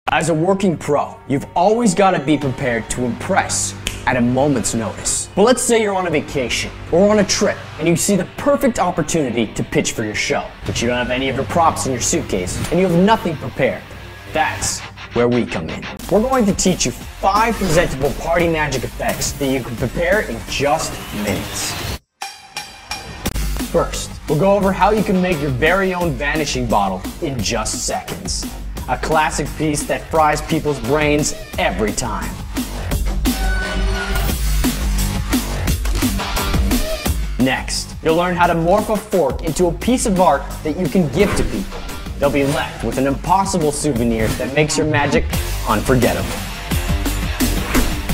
As a working pro, you've always got to be prepared to impress at a moment's notice. But let's say you're on a vacation or on a trip and you see the perfect opportunity to pitch for your show, but you don't have any of your props in your suitcase and you have nothing prepared. That's where we come in. We're going to teach you 5 presentable party magic effects that you can prepare in just minutes. First, we'll go over how you can make your very own vanishing bottle in just seconds. A classic piece that fries people's brains every time. Next, you'll learn how to morph a fork into a piece of art that you can give to people. They'll be left with an impossible souvenir that makes your magic unforgettable.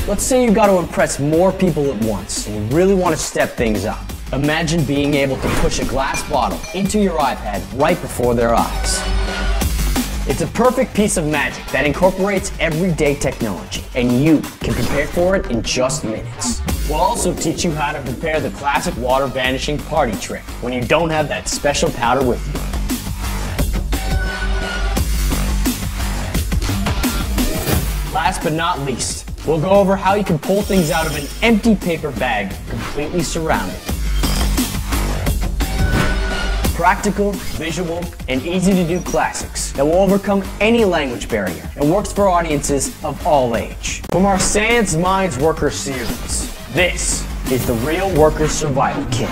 Let's say you got to impress more people at once and you really want to step things up. Imagine being able to push a glass bottle into your iPad right before their eyes. It's a perfect piece of magic that incorporates everyday technology, and you can prepare for it in just minutes. We'll also teach you how to prepare the classic water vanishing party trick when you don't have that special powder with you. Last but not least, we'll go over how you can pull things out of an empty paper bag completely surrounded. Practical, visual, and easy to do classics that will overcome any language barrier and works for audiences of all age. From our Sans Minds Worker series, this is the Real Worker Survival Kit.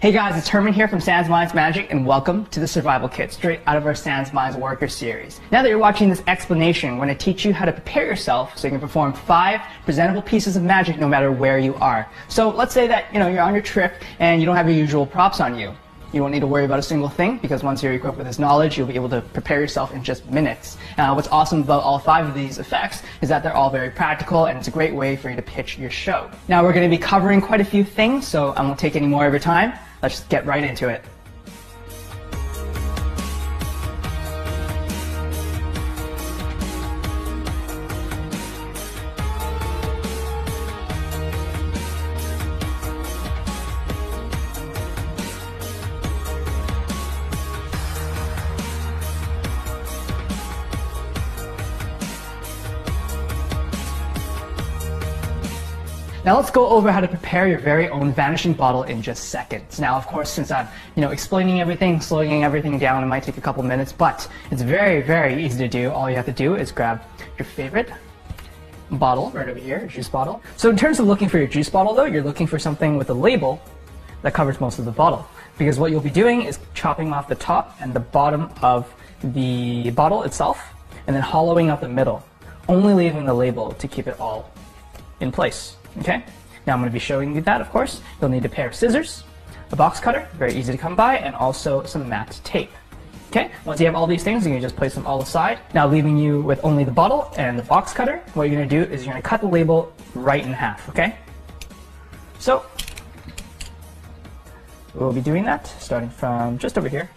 Hey guys, it's Herman here from Sans Minds Magic, and welcome to the Survival Kit, straight out of our Sans Minds Worker series. Now that you're watching this explanation, we're going to teach you how to prepare yourself so you can perform 5 presentable pieces of magic no matter where you are. So let's say that you're on your trip and you don't have your usual props on you. You won't need to worry about a single thing, because once you're equipped with this knowledge, you'll be able to prepare yourself in just minutes. What's awesome about all 5 of these effects is that they're all very practical, and it's a great way for you to pitch your show. Now we're going to be covering quite a few things, so I won't take any more of your time. Let's just get right into it. Now let's go over how to prepare your very own vanishing bottle in just seconds. Now, of course, since I'm explaining everything, slowing everything down, it might take a couple minutes, but it's very, very easy to do. All you have to do is grab your favorite bottle right over here, juice bottle. So in terms of looking for your juice bottle though, you're looking for something with a label that covers most of the bottle, because what you'll be doing is chopping off the top and the bottom of the bottle itself and then hollowing out the middle, only leaving the label to keep it all in place. Okay, now I'm going to be showing you that, of course. You'll need a pair of scissors, a box cutter, very easy to come by, and also some matte tape. Okay, once you have all these things, you can just place them all aside. Now leaving you with only the bottle and the box cutter, what you're going to do is you're going to cut the label right in half, okay? So, we'll be doing that, starting from just over here.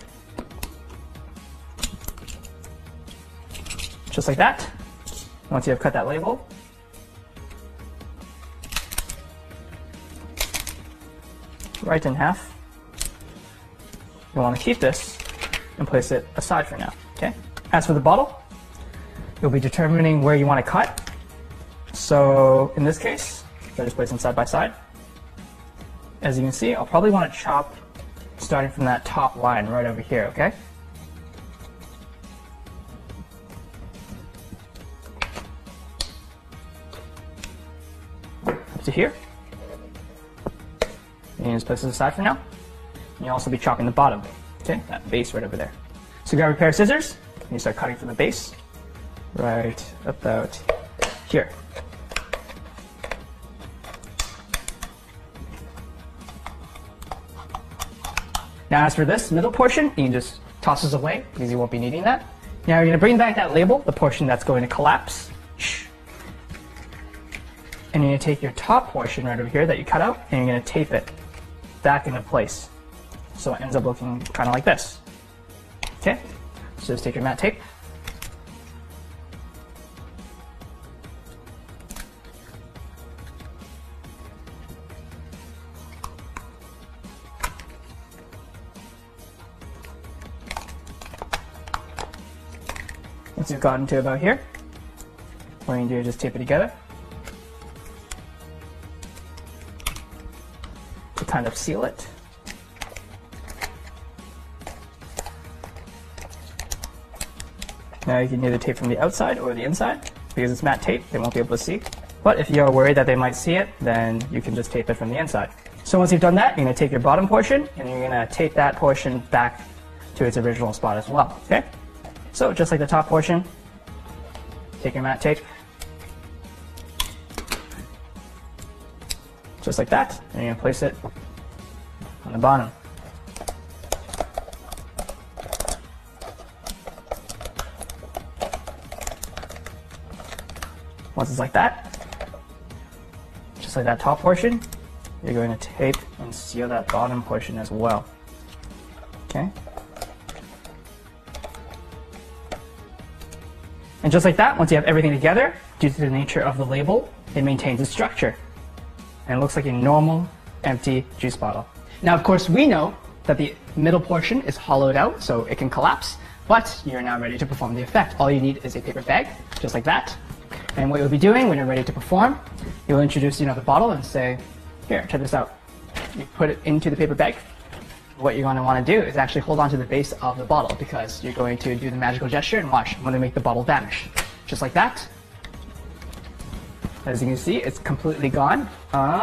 Just like that. Once you have cut that label, right in half. You'll want to keep this and place it aside for now, okay? As for the bottle, you'll be determining where you want to cut. So in this case, I just place them side by side. As you can see, I'll probably want to chop starting from that top line right over here, okay? Up to here. You can just place this aside for now. And you'll also be chopping the bottom, okay? That base right over there. So grab a pair of scissors, and you start cutting from the base, right about here. Now as for this middle portion, you can just toss this away, because you won't be needing that. Now you're going to bring back that label, the portion that's going to collapse. And you're going to take your top portion right over here that you cut out, and you're going to tape it back into place. So it ends up looking kind of like this. Okay? So just take your matte tape, once you've gotten to about here, what you can do is just tape it together to kind of seal it. Now you can either tape from the outside or the inside. Because it's matte tape, they won't be able to see. But if you're worried that they might see it, then you can just tape it from the inside. So once you've done that, you're going to take your bottom portion and you're going to tape that portion back to its original spot as well, okay? So just like the top portion, take your matte tape, just like that, and you're going to place it on the bottom. Once it's like that, just like that top portion, you're going to tape and seal that bottom portion as well. Okay? And just like that, once you have everything together, due to the nature of the label, it maintains its structure. And it looks like a normal, empty juice bottle. Now, of course, we know that the middle portion is hollowed out, so it can collapse, but you're now ready to perform the effect. All you need is a paper bag, just like that. And what you'll be doing when you're ready to perform, you'll introduce the bottle and say, here, check this out. You put it into the paper bag. What you're going to want to do is actually hold on to the base of the bottle because you're going to do the magical gesture and watch. I'm going to make the bottle vanish. Just like that. As you can see, it's completely gone.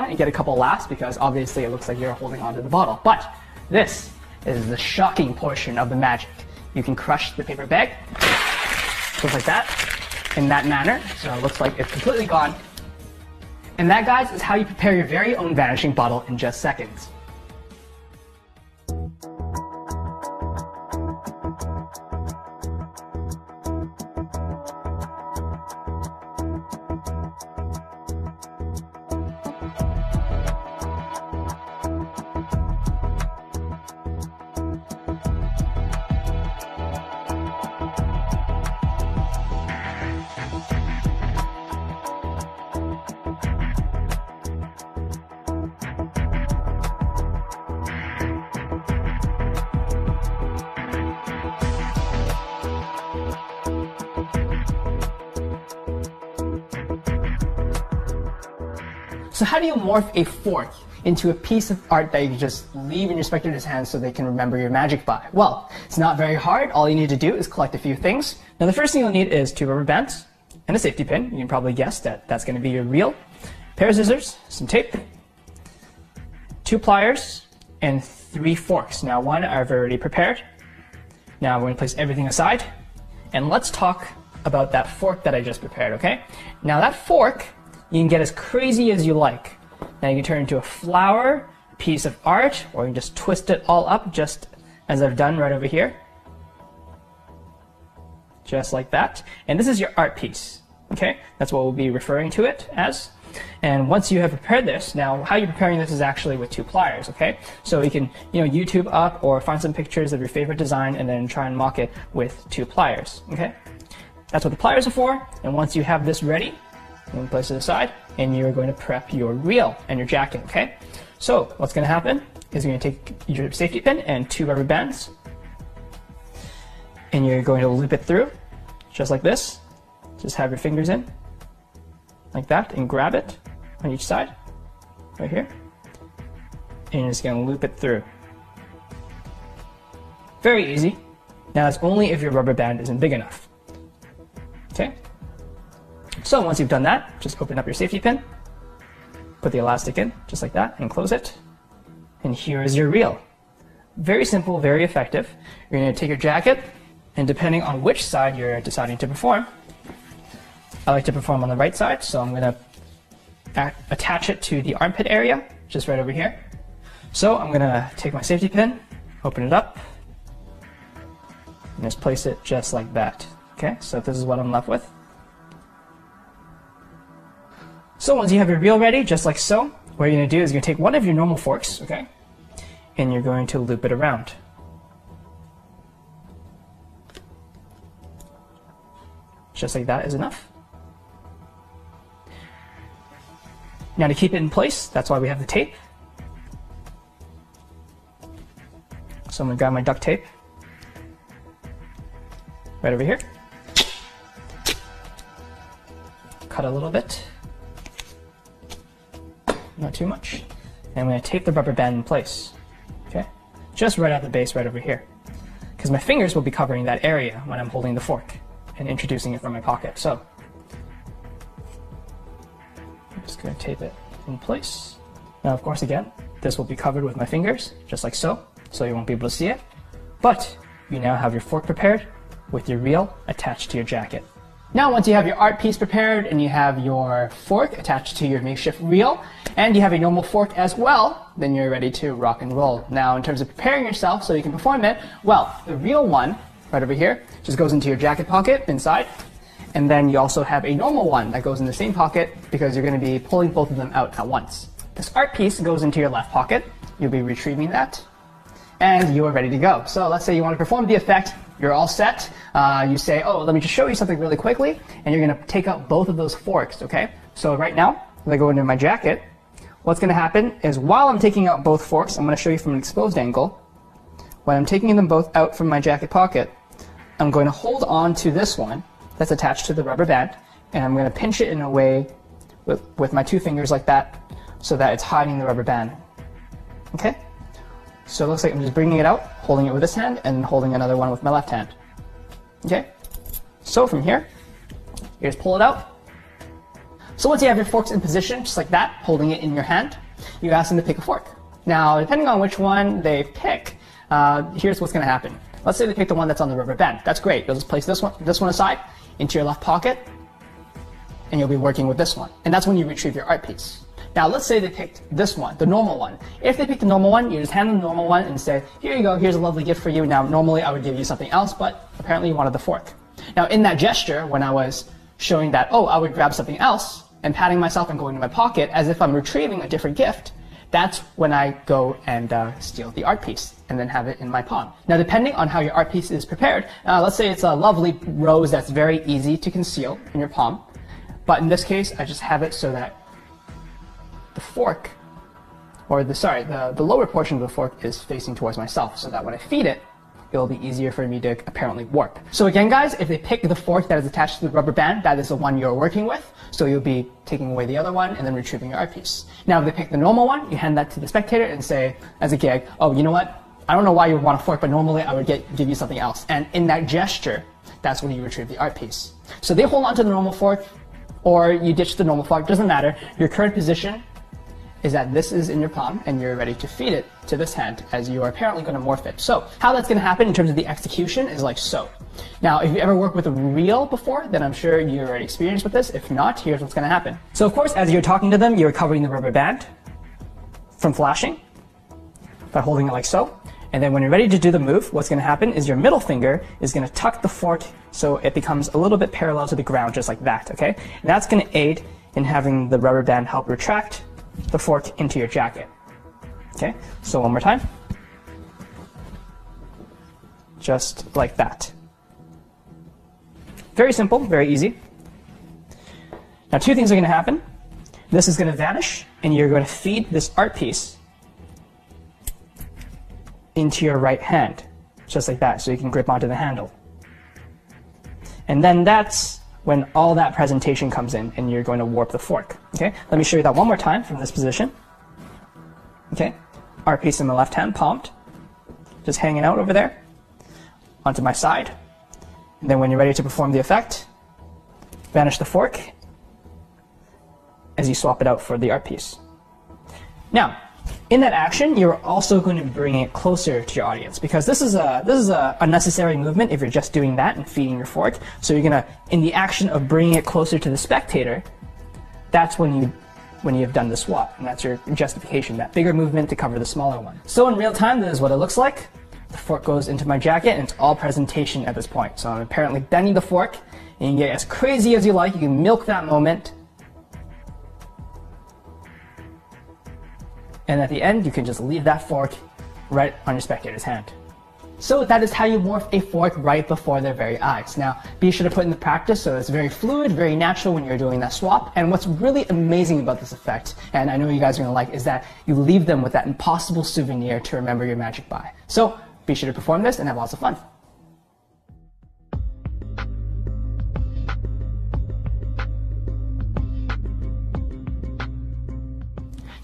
You get a couple laughs because obviously it looks like you're holding onto the bottle. But this is the shocking portion of the magic. You can crush the paper bag, just like that, in that manner. So it looks like it's completely gone. And that, guys, is how you prepare your very own vanishing bottle in just seconds. So how do you morph a fork into a piece of art that you can just leave in your spectator's hands so they can remember your magic by? Well, it's not very hard. All you need to do is collect a few things. Now the first thing you'll need is 2 rubber bands and a safety pin. You can probably guess that that's going to be your reel. A pair of scissors, some tape, 2 pliers, and 3 forks. Now 1 I've already prepared. Now we're going to place everything aside, and let's talk about that fork that I just prepared, okay? Now that fork, you can get as crazy as you like. Now you can turn it into a flower, piece of art, or you can just twist it all up just as I've done right over here. Just like that. And this is your art piece, okay? That's what we'll be referring to it as. And once you have prepared this, now how you're preparing this is actually with 2 pliers, okay? So you can, YouTube up or find some pictures of your favorite design and then try and mock it with 2 pliers, okay? That's what the pliers are for. And once you have this ready, you can place it aside, and you're going to prep your reel and your jacket, okay? So what's going to happen is you're going to take your safety pin and 2 rubber bands, and you're going to loop it through, just like this. Just have your fingers in, like that, and grab it on each side, right here. And you're just going to loop it through. Very easy. Now it's only if your rubber band isn't big enough, okay? So once you've done that, just open up your safety pin, put the elastic in, just like that, and close it. And here is your reel. Very simple, very effective. You're going to take your jacket, and depending on which side you're deciding to perform, I like to perform on the right side, so I'm going to attach it to the armpit area, just right over here. So I'm going to take my safety pin, open it up, and just place it just like that. Okay, so this is what I'm left with. So once you have your reel ready, just like so, what you're going to do is you're going to take one of your normal forks, okay, and you're going to loop it around. Just like that is enough. Now to keep it in place, that's why we have the tape. So I'm going to grab my duct tape right over here. cut a little bit, not too much. And I'm going to tape the rubber band in place, okay? Just right at the base right over here. Because my fingers will be covering that area when I'm holding the fork and introducing it from my pocket. So I'm just going to tape it in place. Now, of course, again, this will be covered with my fingers, just like so you won't be able to see it. But you now have your fork prepared with your reel attached to your jacket. Now, once you have your art piece prepared and you have your fork attached to your makeshift reel, and you have a normal fork as well, then you're ready to rock and roll. Now, in terms of preparing yourself so you can perform it, well, the real one, right over here, just goes into your jacket pocket inside, and then you also have a normal one that goes in the same pocket because you're going to be pulling both of them out at once. This art piece goes into your left pocket. You'll be retrieving that, and you are ready to go. So let's say you want to perform the effect. You're all set. You say, oh, let me just show you something really quickly, and you're going to take out both of those forks, okay? So right now, if I go into my jacket, what's going to happen is while I'm taking out both forks, I'm going to show you from an exposed angle. When I'm taking them both out from my jacket pocket, I'm going to hold on to this one that's attached to the rubber band, and I'm going to pinch it in a way with my two fingers like that so that it's hiding the rubber band, okay? So it looks like I'm just bringing it out, holding it with this hand, and holding another one with my left hand. Okay? So from here, you just pull it out. So once you have your forks in position, just like that, holding it in your hand, you ask them to pick a fork. Now, depending on which one they pick, here's what's going to happen. Let's say they pick the one that's on the rubber band. That's great. You'll just place this one aside into your left pocket, and you'll be working with this one. And that's when you retrieve your art piece. Now, let's say they picked this one, the normal one. If they picked the normal one, you just hand them the normal one and say, here you go, here's a lovely gift for you. Now, normally I would give you something else, but apparently you wanted the fork. Now, in that gesture, when I was showing that, oh, I would grab something else and patting myself and going to my pocket as if I'm retrieving a different gift, that's when I go and steal the art piece and then have it in my palm. Now, depending on how your art piece is prepared, let's say it's a lovely rose that's very easy to conceal in your palm. But in this case, I just have it so that the fork, or the lower portion of the fork is facing towards myself, so that when I feed it, it'll be easier for me to apparently warp. So again, guys, if they pick the fork that is attached to the rubber band, that is the one you're working with, so you'll be taking away the other one and then retrieving your art piece. Now, if they pick the normal one, you hand that to the spectator and say, as a gag, oh, you know what? I don't know why you would want a fork, but normally I would give you something else. And in that gesture, that's when you retrieve the art piece. So they hold on to the normal fork, or you ditch the normal fork, doesn't matter. Your current position is that this is in your palm and you're ready to feed it to this hand as you are apparently going to morph it. So how that's going to happen in terms of the execution is like so. Now, if you ever worked with a reel before, then I'm sure you're already experienced with this. If not, here's what's going to happen. So of course, as you're talking to them, you're covering the rubber band from flashing by holding it like so. And then when you're ready to do the move, what's going to happen is your middle finger is going to tuck the fork so it becomes a little bit parallel to the ground, just like that, okay? And that's going to aid in having the rubber band help retract the fork into your jacket. Okay, so one more time. Just like that. Very simple, very easy. Now, two things are going to happen. This is going to vanish, and you're going to feed this art piece into your right hand, just like that, so you can grip onto the handle. And then that's when all that presentation comes in and you're going to warp the fork. Okay, let me show you that one more time from this position. Okay, art piece in my left hand, palmed, just hanging out over there, onto my side. And then when you're ready to perform the effect, vanish the fork as you swap it out for the art piece. Now, in that action, you're also going to bring it closer to your audience, because this is a unnecessary movement if you're just doing that and feeding your fork. So you're gonna, in the action of bringing it closer to the spectator, that's when you've done the swap, and that's your justification, that bigger movement to cover the smaller one. So in real time, this is what it looks like. The fork goes into my jacket, and it's all presentation at this point. So I'm apparently bending the fork, and you can get as crazy as you like. You can milk that moment. And at the end, you can just leave that fork right on your spectator's hand. So that is how you morph a fork right before their very eyes. Now, be sure to put in the practice so it's very fluid, very natural when you're doing that swap. And what's really amazing about this effect, and I know you guys are going to like, is that you leave them with that impossible souvenir to remember your magic by. So be sure to perform this and have lots of fun.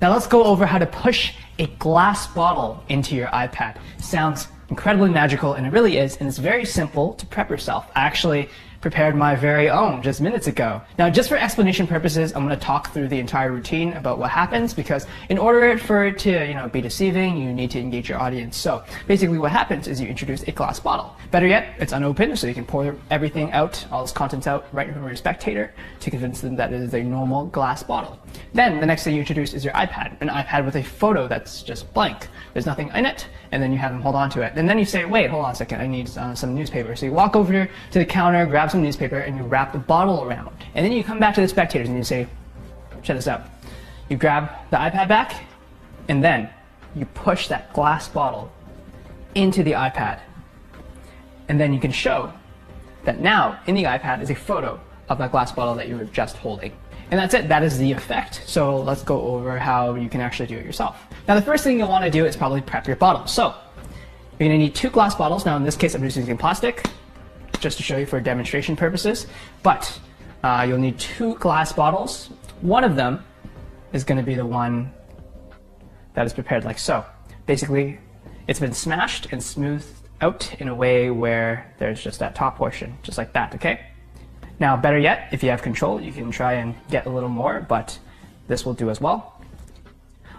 Now let's go over how to push a glass bottle into your iPad. Sounds incredibly magical, and it really is, and it's very simple to prep yourself. I actually prepared my very own just minutes ago. Now, just for explanation purposes, I'm going to talk through the entire routine about what happens, because in order for it to be deceiving, you need to engage your audience. So basically what happens is you introduce a glass bottle. Better yet, it's unopened, so you can pour everything out, all this contents out right in front of your spectator to convince them that it is a normal glass bottle. Then the next thing you introduce is your iPad, an iPad with a photo that's just blank. There's nothing in it, and then you have them hold on to it. And then you say, wait, hold on a second, I need some newspaper. So you walk over to the counter, grab some newspaper, and you wrap the bottle around. And then you come back to the spectators and you say, check this out. You grab the iPad back, and then you push that glass bottle into the iPad. And then you can show that now in the iPad is a photo of that glass bottle that you were just holding. And that's it, that is the effect. So let's go over how you can actually do it yourself. Now the first thing you'll want to do is probably prep your bottle. So you're going to need 2 glass bottles. Now in this case I'm just using plastic, just to show you for demonstration purposes. But you'll need 2 glass bottles. One of them is going to be the one that is prepared like so. Basically, it's been smashed and smoothed out in a way where there's just that top portion, just like that, okay? Now, better yet, if you have control, you can try and get a little more, but this will do as well.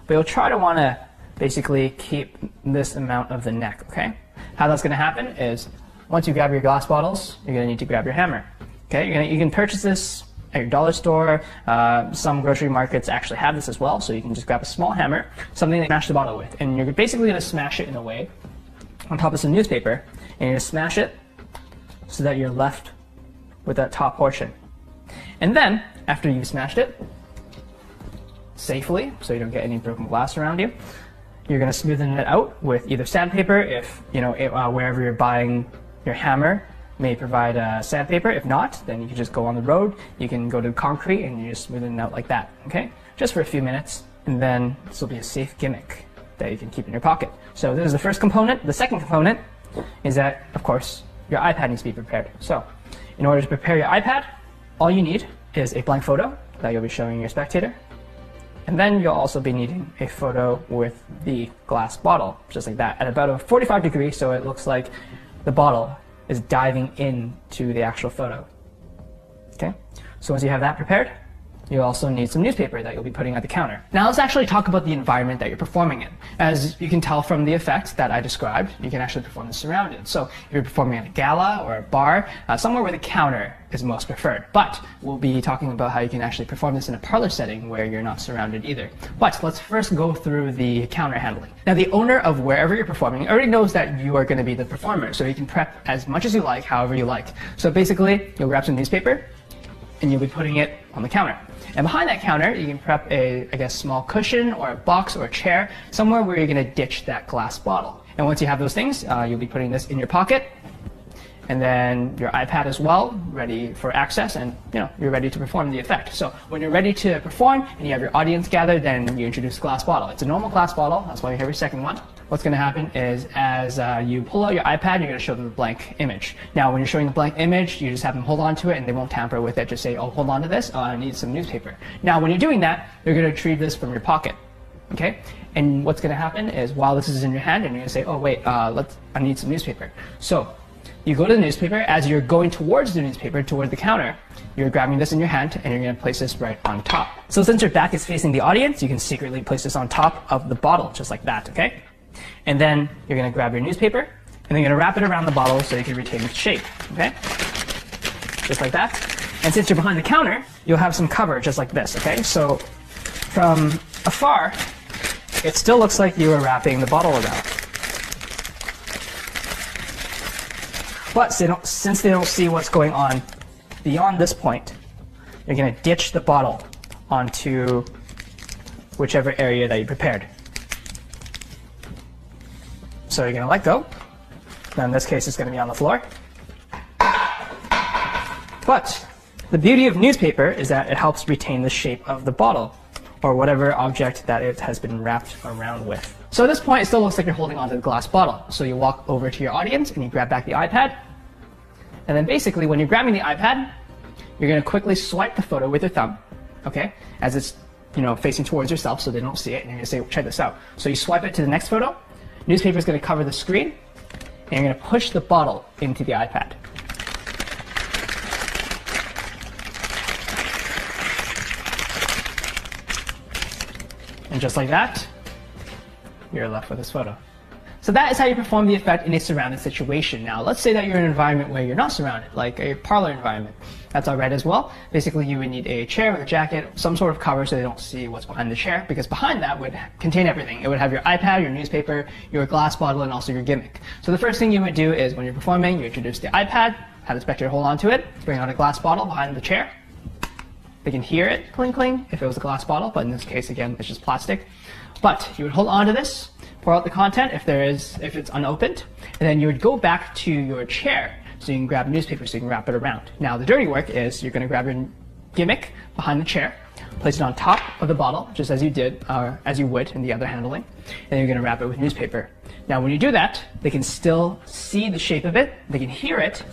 But you'll try to want to basically keep this amount of the neck, okay? How that's going to happen is, once you grab your glass bottles, you're going to need to grab your hammer. Okay, you can purchase this at your dollar store. Some grocery markets actually have this as well, so you can just grab a small hammer, something to smash the bottle with. And you're basically going to smash it in a way on top of some newspaper, and you're going to smash it so that you're left with that top portion. And then, after you've smashed it safely, so you don't get any broken glass around you, you're going to smoothen it out with either sandpaper, if wherever you're buying your hammer may provide sandpaper. If not, then you can just go on the road, you can go to concrete, and you just smoothen it out like that, okay? Just for a few minutes, and then this will be a safe gimmick that you can keep in your pocket. So this is the first component. The second component is that, of course, your iPad needs to be prepared. So in order to prepare your iPad, all you need is a blank photo that you'll be showing your spectator. And then you'll also be needing a photo with the glass bottle, just like that, at about a 45 degrees, so it looks like the bottle is diving into the actual photo. Okay? So once you have that prepared, you'll also need some newspaper that you'll be putting at the counter. Now let's actually talk about the environment that you're performing in. As you can tell from the effect that I described, you can actually perform this surrounded. So if you're performing at a gala or a bar, somewhere where the counter is most preferred. But we'll be talking about how you can actually perform this in a parlor setting where you're not surrounded either. But let's first go through the counter handling. Now the owner of wherever you're performing already knows that you are going to be the performer, so you can prep as much as you like, however you like. So basically, you'll grab some newspaper, and you'll be putting it on the counter. And behind that counter, you can prep a, small cushion or a box or a chair, somewhere where you're going to ditch that glass bottle. And once you have those things, you'll be putting this in your pocket, and then your iPad as well, ready for access, and you're ready to perform the effect. So when you're ready to perform and you have your audience gathered, then you introduce the glass bottle. It's a normal glass bottle, that's why you have your second one. What's going to happen is, as you pull out your iPad, you're going to show them the blank image. Now, when you're showing the blank image, you just have them hold on to it, and they won't tamper with it. Just say, oh, hold on to this. Oh, I need some newspaper. Now, when you're doing that, you're going to retrieve this from your pocket. Okay? And what's going to happen is, while this is in your hand, and you're going to say, oh, wait, I need some newspaper. So you go to the newspaper. As you're going towards the newspaper, toward the counter, you're grabbing this in your hand, and you're going to place this right on top. So since your back is facing the audience, you can secretly place this on top of the bottle, just like that, okay? And then you're going to grab your newspaper, and then you're going to wrap it around the bottle so you can retain its shape, okay? Just like that. And since you're behind the counter, you'll have some cover just like this, okay? So from afar, it still looks like you are wrapping the bottle around. But since they don't see what's going on beyond this point, you're going to ditch the bottle onto whichever area that you prepared. So you're going to let go. Now in this case, it's going to be on the floor. But the beauty of newspaper is that it helps retain the shape of the bottle, or whatever object that it has been wrapped around with. So at this point, it still looks like you're holding onto the glass bottle. So you walk over to your audience, and you grab back the iPad. And then basically, when you're grabbing the iPad, you're going to quickly swipe the photo with your thumb, okay? As it's facing towards yourself so they don't see it, and you're going to say, check this out. So you swipe it to the next photo, newspaper is going to cover the screen, and you're going to push the bottle into the iPad. And just like that, you're left with this photo. So that is how you perform the effect in a surrounded situation. Now, let's say that you're in an environment where you're not surrounded, like a parlor environment. That's all right as well. Basically, you would need a chair with a jacket, some sort of cover so they don't see what's behind the chair, because behind that would contain everything. It would have your iPad, your newspaper, your glass bottle, and also your gimmick. So the first thing you would do is when you're performing, you introduce the iPad, have the spectator hold on to it, bring out a glass bottle behind the chair. They can hear it cling cling if it was a glass bottle, but in this case, again, it's just plastic. But you would hold on to this, pour out the content if it's unopened, and then you would go back to your chair so you can grab a newspaper so you can wrap it around. Now the dirty work is you're going to grab your gimmick behind the chair, place it on top of the bottle just as you would in the other handling, and then you're going to wrap it with newspaper. Now when you do that, they can still see the shape of it, they can hear it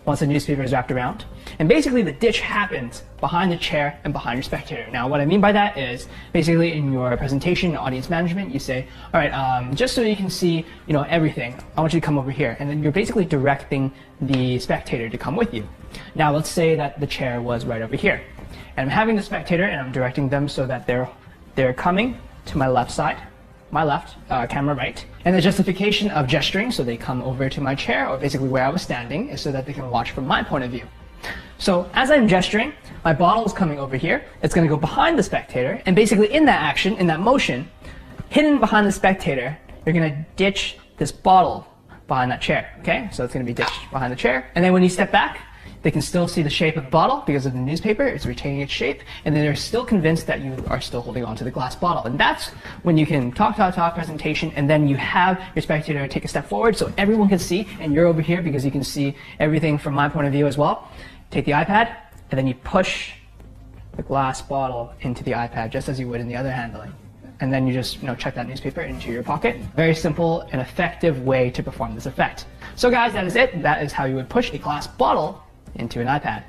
once the newspaper is wrapped around. And basically the ditch happens behind the chair and behind your spectator. Now what I mean by that is basically in your presentation, audience management, you say, all right, just so you can see everything, I want you to come over here. And then you're basically directing the spectator to come with you. Now let's say that the chair was right over here. And I'm having the spectator and I'm directing them so that they're coming to my left side, my left, camera right. And the justification of gesturing so they come over to my chair, or basically where I was standing, is so that they can watch from my point of view. So as I'm gesturing, my bottle is coming over here. It's going to go behind the spectator, and basically in that action, in that motion, hidden behind the spectator, you're going to ditch this bottle behind that chair. Okay, so it's going to be ditched behind the chair, and then when you step back, they can still see the shape of the bottle because of the newspaper. It's retaining its shape, and then they're still convinced that you are still holding on to the glass bottle. And that's when you can talk presentation, and then you have your spectator take a step forward so everyone can see, and you're over here because you can see everything from my point of view as well. Take the iPad, and then you push the glass bottle into the iPad just as you would in the other handling. And then you just check that newspaper into your pocket. Very simple and effective way to perform this effect. So guys, that is it. That is how you would push a glass bottle into an iPad.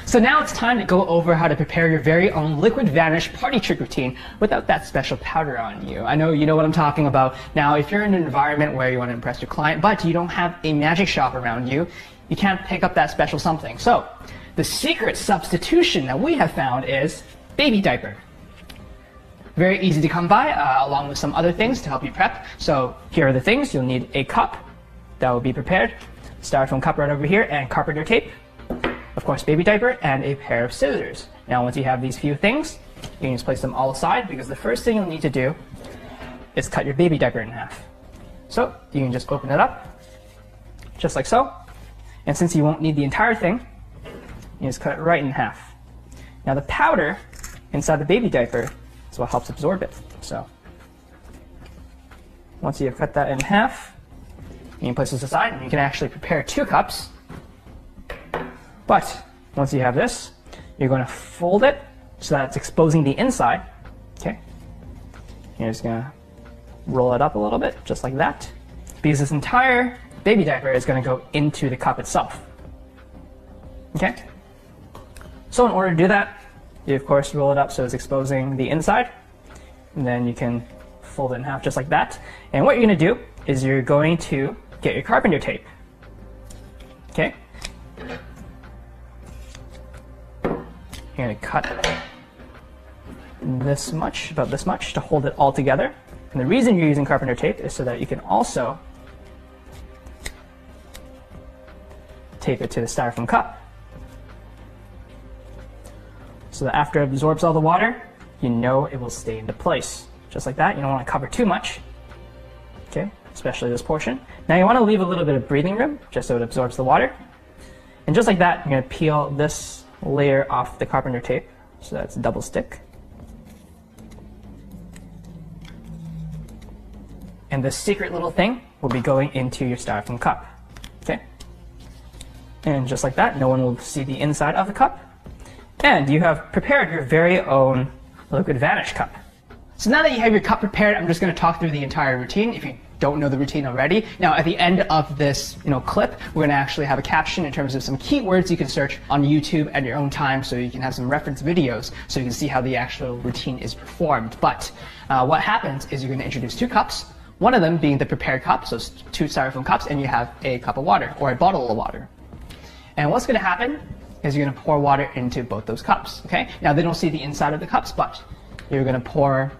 So now it's time to go over how to prepare your very own liquid vanish party trick routine without that special powder on you. I know you know what I'm talking about. Now, if you're in an environment where you want to impress your client, but you don't have a magic shop around you, you can't pick up that special something. So the secret substitution that we have found is baby diaper. Very easy to come by, along with some other things to help you prep. So here are the things. You'll need a cup that will be prepared, styrofoam cup right over here, and carpenter tape. Of course, baby diaper, and a pair of scissors. Now, once you have these few things, you can just place them all aside, because the first thing you'll need to do is cut your baby diaper in half. So you can just open it up, just like so. And since you won't need the entire thing, you just cut it right in half. Now, the powder inside the baby diaper is what helps absorb it. So once you've cut that in half, you can place this aside, and you can actually prepare 2 cups. But once you have this, you're going to fold it so that it's exposing the inside. Okay. You're just going to roll it up a little bit, just like that, because this entire baby diaper is going to go into the cup itself. Okay. So in order to do that, you of course roll it up so it's exposing the inside, and then you can fold it in half just like that. And what you're going to do is you're going to get your carpenter tape. Okay. You're going to cut this much, about this much, to hold it all together. And the reason you're using carpenter tape is so that you can also tape it to the styrofoam cup, so that after it absorbs all the water, you know it will stay into place. Just like that. You don't want to cover too much, okay, especially this portion. Now you want to leave a little bit of breathing room, just so it absorbs the water. And just like that, you're going to peel this layer off the carpenter tape, so that's double stick. And this secret little thing will be going into your styrofoam cup. Okay? And just like that, no one will see the inside of the cup. And you have prepared your very own liquid vanish cup. So now that you have your cup prepared, I'm just going to talk through the entire routine. If you don't know the routine already. Now, at the end of this clip, we're going to actually have a caption in terms of some keywords you can search on YouTube at your own time, so you can have some reference videos so you can see how the actual routine is performed. But what happens is you're going to introduce 2 cups, one of them being the prepared cup, so 2 styrofoam cups, and you have a cup of water or a bottle of water. And what's going to happen is you're going to pour water into both those cups. Okay? Now, they don't see the inside of the cups, but you're going to pour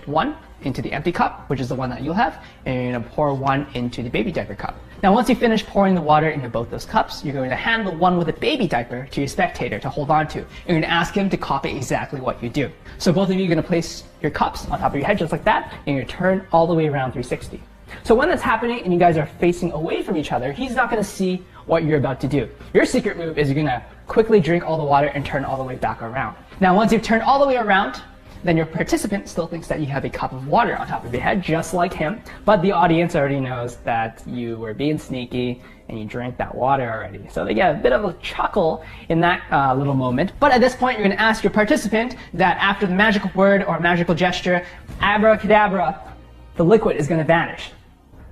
one into the empty cup, which is the one that you'll have, and you're going to pour one into the baby diaper cup. Now, once you finish pouring the water into both those cups, you're going to hand the one with a baby diaper to your spectator to hold on to. You're going to ask him to copy exactly what you do. So both of you are going to place your cups on top of your head just like that, and you're going to turn all the way around 360. So when that's happening and you guys are facing away from each other, he's not going to see what you're about to do. Your secret move is you're going to quickly drink all the water and turn all the way back around. Now, once you've turned all the way around, then your participant still thinks that you have a cup of water on top of your head, just like him, but the audience already knows that you were being sneaky and you drank that water already. So they get a bit of a chuckle in that little moment. But at this point, you're going to ask your participant that after the magical word or magical gesture, abracadabra, the liquid is going to vanish.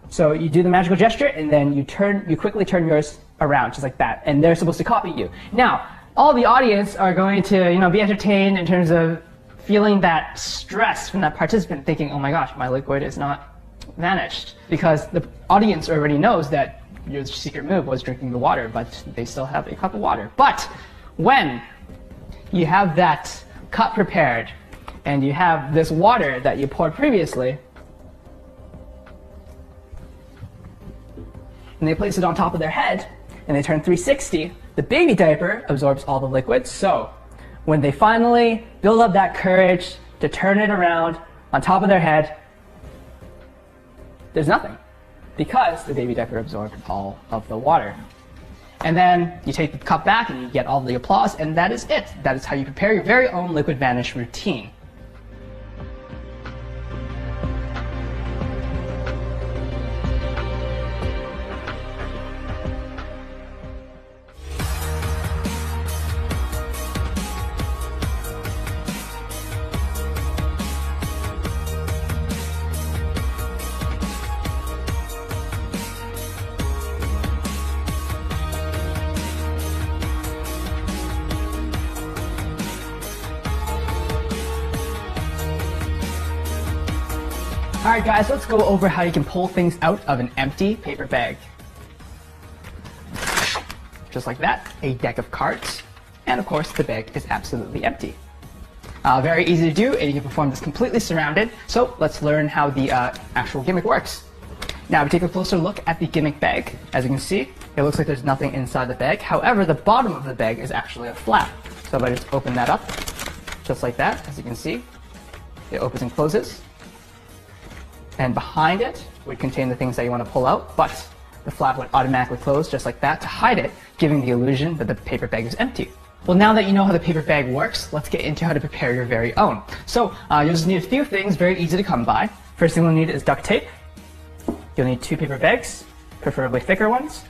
So you do the magical gesture, and then you quickly turn yours around, just like that, and they're supposed to copy you. Now, all the audience are going to be entertained in terms of feeling that stress from that participant thinking, oh my gosh, my liquid is not vanished. Because the audience already knows that your secret move was drinking the water, but they still have a cup of water. But when you have that cup prepared and you have this water that you poured previously, and they place it on top of their head and they turn 360, the baby diaper absorbs all the liquid. So when they finally build up that courage to turn it around on top of their head, there's nothing, because the baby diaper absorbed all of the water. And then you take the cup back and you get all the applause, and that is it. That is how you prepare your very own liquid vanish routine. Alright guys, let's go over how you can pull things out of an empty paper bag. Just like that, a deck of cards, and of course the bag is absolutely empty. Very easy to do, and you can perform this completely surrounded, so let's learn how the actual gimmick works. Now we take a closer look at the gimmick bag. As you can see, it looks like there's nothing inside the bag. However, the bottom of the bag is actually a flap. So if I just open that up, just like that, as you can see, it opens and closes. And behind it would contain the things that you want to pull out, but the flap would automatically close just like that to hide it, giving the illusion that the paper bag is empty. Well, now that you know how the paper bag works, let's get into how to prepare your very own. So you'll just need a few things, very easy to come by. First thing we'll need is duct tape. You'll need 2 paper bags, preferably thicker ones.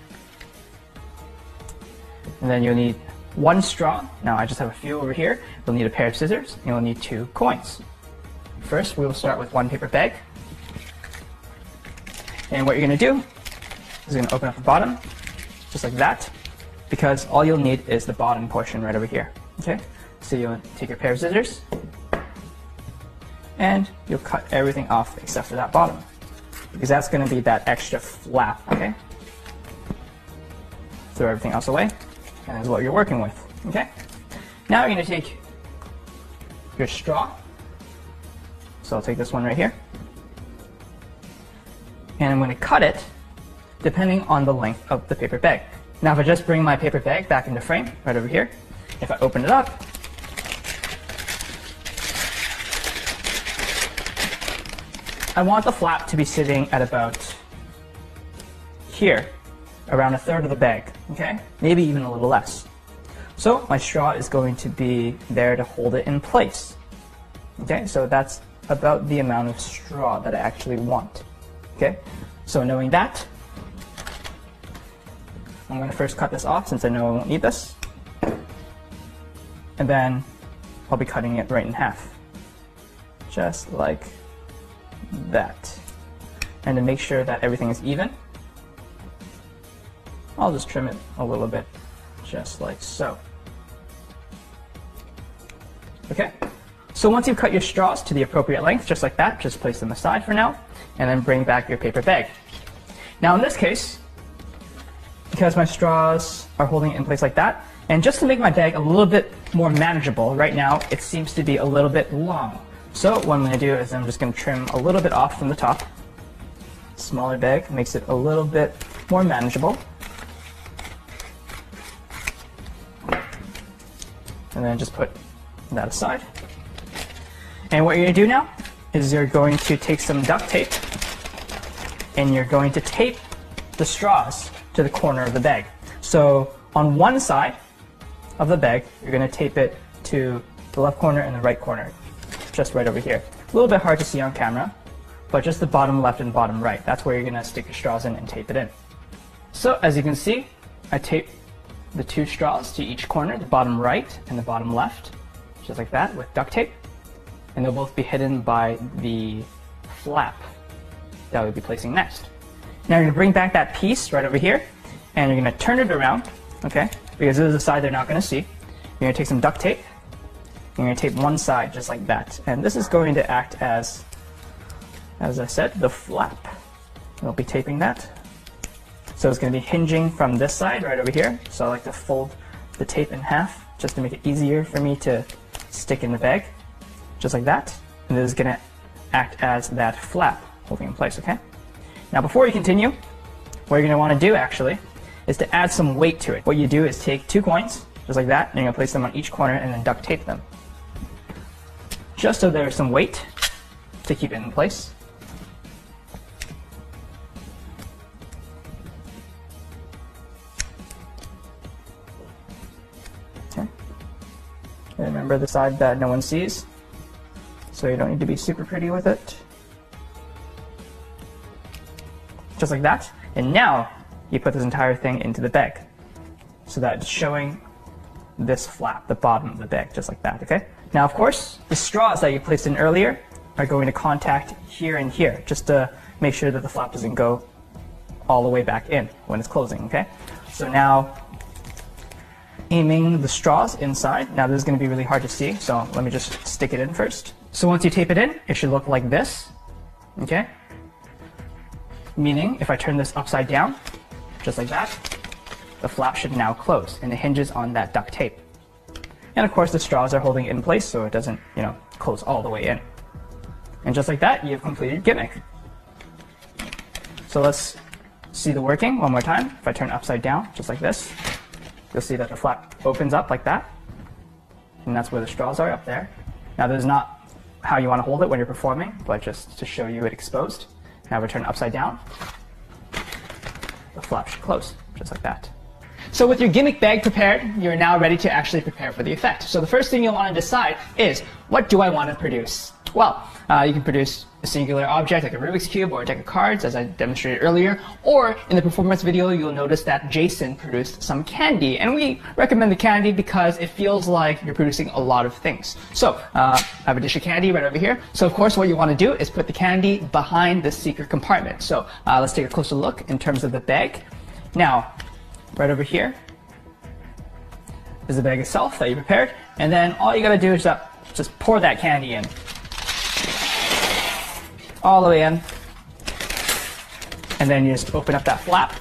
And then you'll need 1 straw. Now I just have a few over here. You'll need a pair of scissors, and you'll need 2 coins. First, we will start with 1 paper bag. And what you're going to do is you're going to open up the bottom, just like that, because all you'll need is the bottom portion right over here. Okay? So you'll take your pair of scissors, and you'll cut everything off except for that bottom, because that's going to be that extra flap. Okay? Throw everything else away, and that's what you're working with. Okay? Now you're going to take your straw. So I'll take this one right here. And I'm going to cut it depending on the length of the paper bag. Now if I just bring my paper bag back into frame, right over here, if I open it up, I want the flap to be sitting at about here, around 1/3 of the bag, okay? Maybe even a little less. So my straw is going to be there to hold it in place. Okay, so that's about the amount of straw that I actually want. Okay, so knowing that, I'm going to first cut this off since I know I won't need this. And then I'll be cutting it right in half. Just like that. and to make sure that everything is even, I'll just trim it a little bit, just like so. Okay, so once you've cut your straws to the appropriate length, just like that, just place them aside for now, and then bring back your paper bag. Now in this case, because my straws are holding it in place like that, and just to make my bag a little bit more manageable, right now it seems to be a little bit long. So what I'm going to do is I'm just going to trim a little bit off from the top. Smaller bag makes it a little bit more manageable. And then just put that aside. And what you're going to do now is you're going to take some duct tape and you're going to tape the straws to the corner of the bag. So on one side of the bag, you're going to tape it to the left corner and the right corner, just right over here. A little bit hard to see on camera, but just the bottom left and bottom right. That's where you're going to stick your straws in and tape it in. So as you can see, I taped the two straws to each corner, the bottom right and the bottom left, just like that with duct tape. And they'll both be hidden by the flap that we'll be placing next. Now you're going to bring back that piece right over here, and you're going to turn it around, okay? Because this is the side they're not going to see. You're going to take some duct tape, and you're going to tape one side just like that. And this is going to act as I said, the flap. We'll be taping that. So it's going to be hinging from this side right over here. So I like to fold the tape in half just to make it easier for me to stick in the bag, just like that. And this is going to act as that flap holding in place, okay? Now before you continue, what you're going to want to do actually is to add some weight to it. What you do is take 2 coins, just like that, and you're going to place them on each corner and then duct tape them. Just so there's some weight to keep it in place. Okay. And remember the side that no one sees, so you don't need to be super pretty with it. Just like that. And now you put this entire thing into the bag, so that it's showing this flap, the bottom of the bag, just like that, okay? Now, of course, the straws that you placed in earlier are going to contact here and here, just to make sure that the flap doesn't go all the way back in when it's closing, okay? So now, aiming the straws inside. Now this is going to be really hard to see, so let me just stick it in first. So once you tape it in, it should look like this, okay? Meaning, if I turn this upside down, just like that, the flap should now close, and it hinges on that duct tape. And of course, the straws are holding it in place so it doesn't, close all the way in. And just like that, you've completed your gimmick. So let's see the working one more time. If I turn upside down, just like this, you'll see that the flap opens up like that, and that's where the straws are up there. Now, this is not how you want to hold it when you're performing, but just to show you it exposed. Now, if I turn it upside down, the flap should close, just like that. So with your gimmick bag prepared, you're now ready to actually prepare for the effect. So the first thing you'll want to decide is, what do I want to produce? Well, you can produce a singular object like a Rubik's Cube or a deck of cards, as I demonstrated earlier, or in the performance video, you'll notice that Jason produced some candy, and we recommend the candy because it feels like you're producing a lot of things. So I have a dish of candy right over here. So of course, what you want to do is put the candy behind the secret compartment. So let's take a closer look in terms of the bag. Now, right over here is the bag itself that you prepared, and then all you gotta do is just pour that candy in. All the way in, and then you just open up that flap,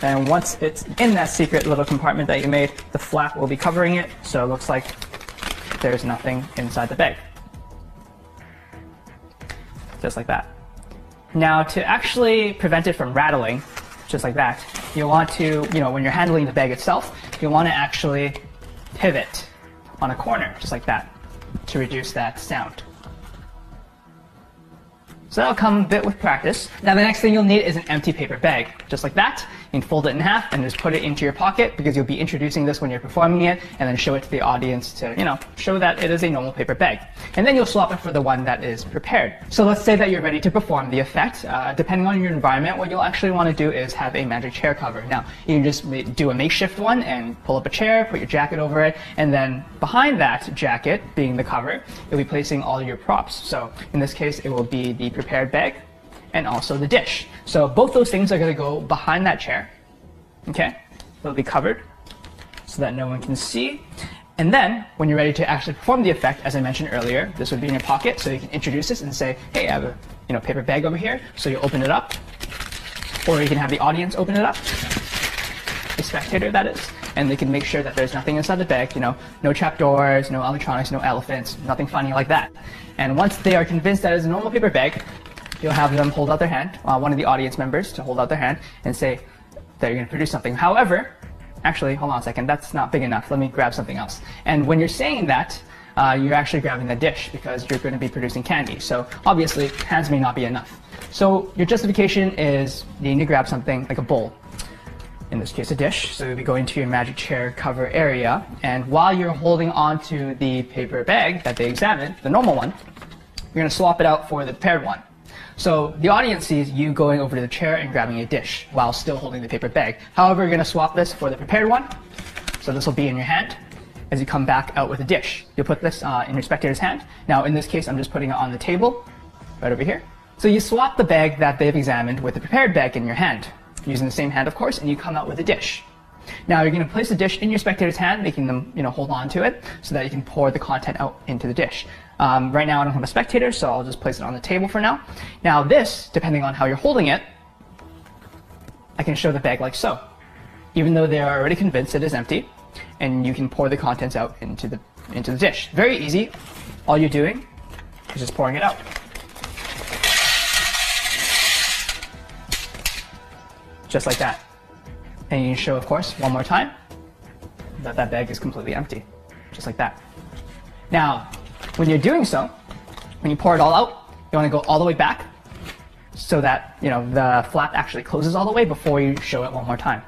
and once it's in that secret little compartment that you made, the flap will be covering it, so it looks like there's nothing inside the bag. Just like that. Now, to actually prevent it from rattling, just like that, you want to, when you're handling the bag itself, you want to actually pivot on a corner, just like that, to reduce that sound. So that'll come a bit with practice. Now the next thing you'll need is an empty paper bag, just like that. You can fold it in half and just put it into your pocket, because you'll be introducing this when you're performing it, and then show it to the audience to, show that it is a normal paper bag. And then you'll swap it for the one that is prepared. So let's say that you're ready to perform the effect. Depending on your environment, what you'll actually want to do is have a magic chair cover. Now, you can just do a makeshift one and pull up a chair, put your jacket over it, and then behind that jacket, being the cover, you'll be placing all your props. So in this case, it will be the prepared bag, and also the dish. So both those things are going to go behind that chair. Okay, they'll be covered so that no one can see. And then, when you're ready to actually perform the effect, as I mentioned earlier, this would be in your pocket, so you can introduce this and say, hey, I have a paper bag over here, so you open it up. Or you can have the audience open it up, the spectator that is, and they can make sure that there's nothing inside the bag, no trapdoors, no electronics, no elephants, nothing funny like that. And once they are convinced that it's a normal paper bag, you'll have them hold out their hand, one of the audience members to hold out their hand and say that you're going to produce something. However, actually, hold on a second, that's not big enough. Let me grab something else. And when you're saying that, you're actually grabbing the dish because you're going to be producing candy. So obviously, hands may not be enough. So your justification is you need to grab something like a bowl. In this case, a dish. So you'll be going to your magic chair cover area. And while you're holding onto the paper bag that they examined, the normal one, you're going to swap it out for the prepared one. So the audience sees you going over to the chair and grabbing a dish while still holding the paper bag. However, you're going to swap this for the prepared one. So this will be in your hand as you come back out with a dish. You'll put this in your spectator's hand. Now in this case, I'm just putting it on the table right over here. So you swap the bag that they've examined with the prepared bag in your hand, using the same hand, of course, and you come out with a dish. Now you're going to place the dish in your spectator's hand, making them hold on to it so that you can pour the content out into the dish. Right now I don't have a spectator, so I'll just place it on the table for now. Now this, depending on how you're holding it, I can show the bag like so. Even though they are already convinced it is empty, and you can pour the contents out into the dish. Very easy. All you're doing is just pouring it out. Just like that. And you can show, of course, one more time that that bag is completely empty. Just like that. Now, when you're doing so, when you pour it all out, you want to go all the way back so that the flap actually closes all the way before you show it one more time.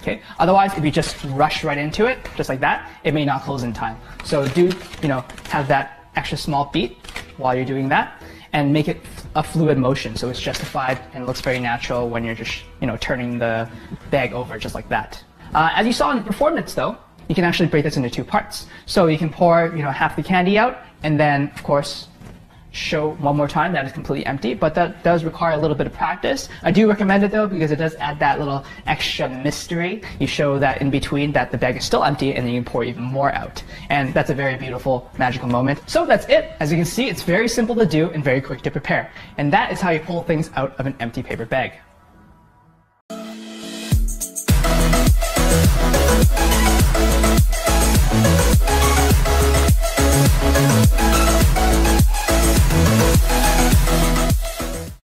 Okay? Otherwise, if you just rush right into it, just like that, it may not close in time. So do have that extra small beat while you're doing that, and make it a fluid motion so it's justified and looks very natural when you're just turning the bag over just like that. As you saw in the performance, though, you can actually break this into two parts. So you can pour half the candy out, and then of course show one more time that it's completely empty, but that does require a little bit of practice. I do recommend it though, because it does add that little extra mystery. You show that in between that the bag is still empty, and then you can pour even more out. And that's a very beautiful, magical moment. So that's it. As you can see, it's very simple to do and very quick to prepare. And that is how you pull things out of an empty paper bag.